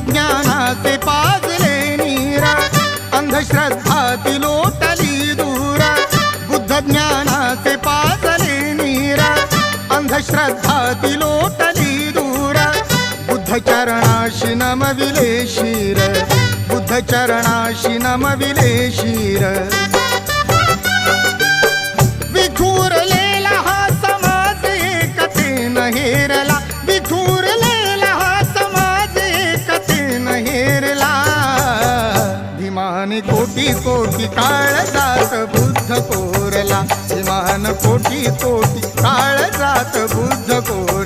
ज्ञानाचे पाजले नीर, अंधश्रद्धा ती लोटली दूर. बुद्ध ज्ञानाचे पाजले नीर, अंधश्रद्धा ती लोटली दूर. बुद्ध चरणाशी नमविले शिर, बुद्ध चरणाशी नमविले शिर. विखुरलेला हा समाज एकतेनं हेरला, विखुरलेला हा समाज एकतेनं हेरला. धीमान कोटी कोटी काळजात बुद्ध कोरला, धीमान कोटी कोटी काळजात बुद्ध कोरला.